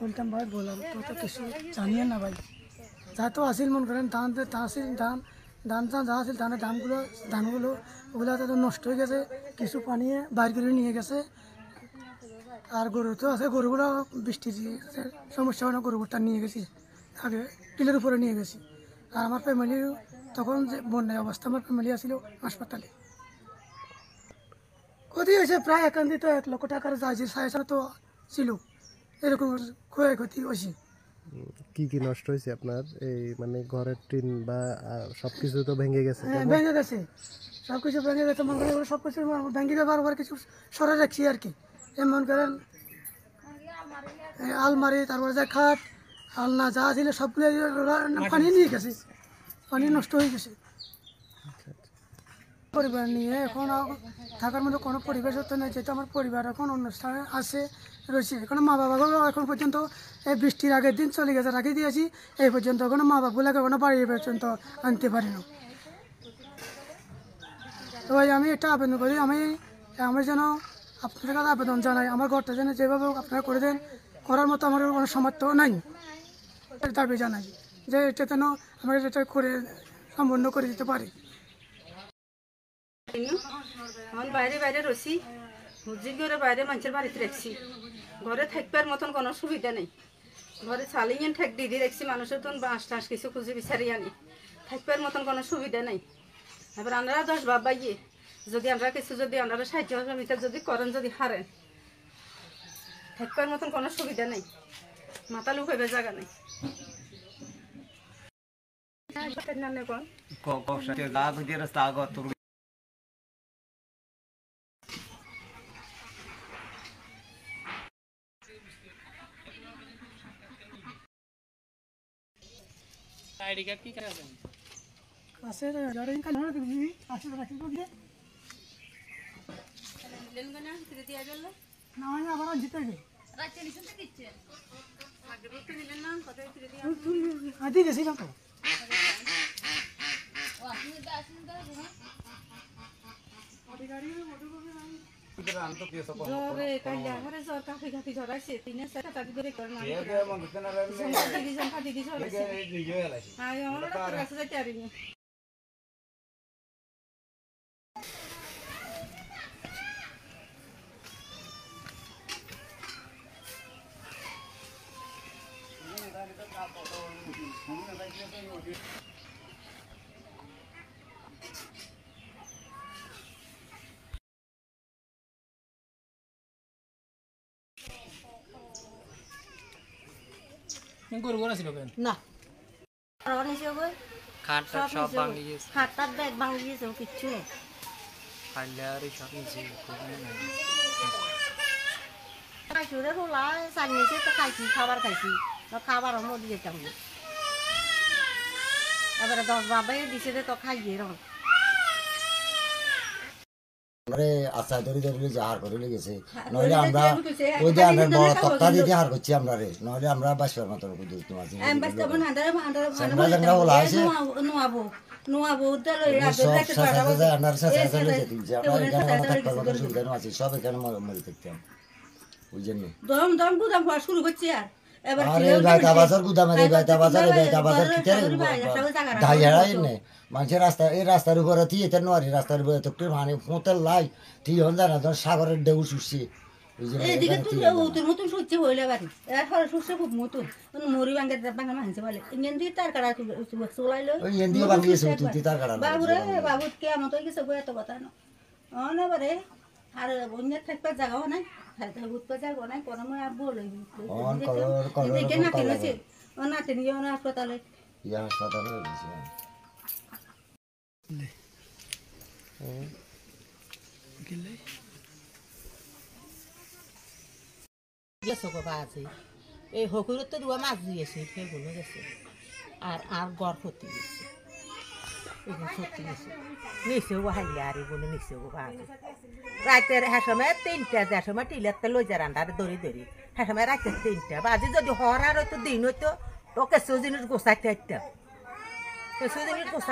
বলতাম ভাই বললাম তো কিছু জানিয়ে না ভাই যা তো আসিল মন করেন ধান আসিল ধান ধান টান যা আসিল ধানগুলো ওগুলো তো নষ্ট হয়ে গেছে, কিছু পানি বাইর করে নিয়ে গেছে। আর গরু তো আছে, গরুগুলো বৃষ্টির সমস্যা হয় না, গরুটা নিয়ে গেছি আগে টিলের উপরে নিয়ে গেছি। আর আমার ফ্যামিলি তখন যে বন্যায় অবস্থা, আমার ফ্যামিলি আসছিল হাসপাতালে। ক্ষতি হয়েছে প্রায় একান্তিত 1 লক্ষ টাকার যে সাহায্য তো ছিল, এরকম ক্ষয়ক্ষতি হয়েছে। কি কি নষ্ট হয়েছে আপনার? এই মানে ঘরের টিন বা সবকিছু তো ভেঙে গেছে? হ্যাঁ ভেঙে গেছে, সবকিছু ভেঙে গেছে। মনে করেন সব কিছু ভেঙে যাবার পর কিছু সরে রাখছি আর কি। মনে করেন আলমারি, তারপরে যে খাট আলনা যা ছিল সবগুলো পানি নিয়ে গেছে, পানি নষ্ট হয়ে গেছে। পরিবার নিয়ে এখন থাকার মতো কোনো পরিবেশ হতে নেই, যেহেতু আমার পরিবার এখন অনুষ্ঠানে আছে রয়েছে। এখন মা বাবাগুলো এখন পর্যন্ত এই বৃষ্টির আগের দিন চলে গেছে, রাখি দিয়েছি এই পর্যন্ত। এখনো মা বাবাগুলোকে এখনো বাড়ি পর্যন্ত আনতে পারি না। তো আমি এটা আবেদন করি, আমি যেন আপনাদের কাছে আবেদন জানাই, আমার ঘরটা যেন যেভাবে আপনারা করে দেন, করার মতো আমার কোনো সামর্থ্য নাই। দাবি জানাই যে এটা যেন আমরা এটা করে সম্পন্ন করে দিতে পারি। এখন বাইরে বাইরে রয়েছি, মসজিদ করে বাইরে মানুষের বাড়িতে রাখছি, ঘরে থাকবার মতন কোনো সুবিধা নেই। ঘরে চালিয়ে ঠেক দিয়ে রাখছি, মানুষের তো বাঁশ টাঁশ কিছু খুঁজে বিচারি আনি, থাকবার মতন কোনো সুবিধা নেই। এবার আমরা 10 বাপ বাইয়ে যদি আমরা কিছু যদি আমরা সাহায্য সহযোগিতা যদি করেন, যদি হারেন, থাকবার মতন কোনো সুবিধা নেই, মাথা লুকাইবে জায়গা নেই। आईडी कार्ड की करा दें আছে গাড়ি কাল দিবি আছে রাখি দিবি লেনগো না ফিরে দিয়া গেল না না আবার জিতে গে রাতে নিছেন তো দিচ্ছে আগে বলতে নিলেন না কত ফিরে দিয়া আদি গেছি না তো ও আপনি আসেন তো আদি গাড়ি মোটর করে নাই জোরে কাইলা ঘরে জোর কাফি কাফি ধরাইছে তিনে সেটা তাকি ধরে করে না দিদি জনকা দিদি ধরাইছে আয় আমরা তো রাস্তা যাইতে পারিনি। गरु गरा ছিল কেন না আর নিছে গো খাটটা সব ভাঙি গেছে খাটটার ব্যাগ ভাঙি গেছে কিচ্ছু নেই খাইলারে সব নিচে কোনো নাই খাইছুরে রোলা সানিয়েছে তো খাইছি খাবার খাইছি খাবারও মধ্যে যেতাম এবারে 10 বাবাই দিছে তো খাইয়ে রং আমরা আশা ধরে ধরে জাহার করে লেগেছে, নইলে আমরা ওই যে আমরা বড় তক্তা দিয়ে হার করছি আমরা রে, নইলে আমরা বাসবার মতো বুঝতে পারছি না। আমি বাস্তা বন আন্ডারে আমরা জানা বলা আছে নোয়াবো উদ্দাল সব সাথে আন্ডার সাথে লয়ে যেতে আমরা এখানে থাকবার মতো সুবিধা আছে, সব এখানে মরে থাকতাম ওই জন্য দম দম গুদাম হওয়া শুরু করছে। আর এবার আরে বাইতা বাজার গুদামের বাইতা বাজার কিতারে দাইয়াই নে মানুষের রাস্তা এই রাস্তার উপরে থিয়েতে নোয়ারি রাস্তার উপরে তো মানে ফোঁতের লাই থিয়ে হন জানা ধর সাগরের ঢেউ শুষছে এইদিকে তো তোর মতন সহ্য হইলে বাড়ি এর ফলে সহ্য খুব মতন মরি ভাঙে ভাঙা মানছে বলে ইংরেন দিয়ে তার কাটা চলাইলো ওই এন্দিও ভাঙিয়েছে তুই তার কাটা বাবুরে বাবুত কে আমার তো গেছে বই এত কথা না না বারে আর অন্য থাকবার জায়গাও নাই উঠতে জায়গা নাই কোনো আর বলে দেখে না কিনেছে ও নাতে নিয়ে ওনার হাসপাতালে হাসপাতালে গেছে কথা আছে এই হকুরের তো দুয়া মাছ দিয়েছে সেগুলো গেছে আর আর গড় ক্ষতি গেছে এখানে সত্যি নিচেও হাইলে আর এগুলো নিচেও বাজে রাতের হ্যাঁ সময় 3টা যে সময় টিলারতে লই যা রান্নার দড়ি হ্যাঁ সময় রাতের 3টা বাজে যদি হরার হয়তো দিন হইতো তো কিছু জিনিস গোছাইতে হইতাম কিছু জিনিস গোছাই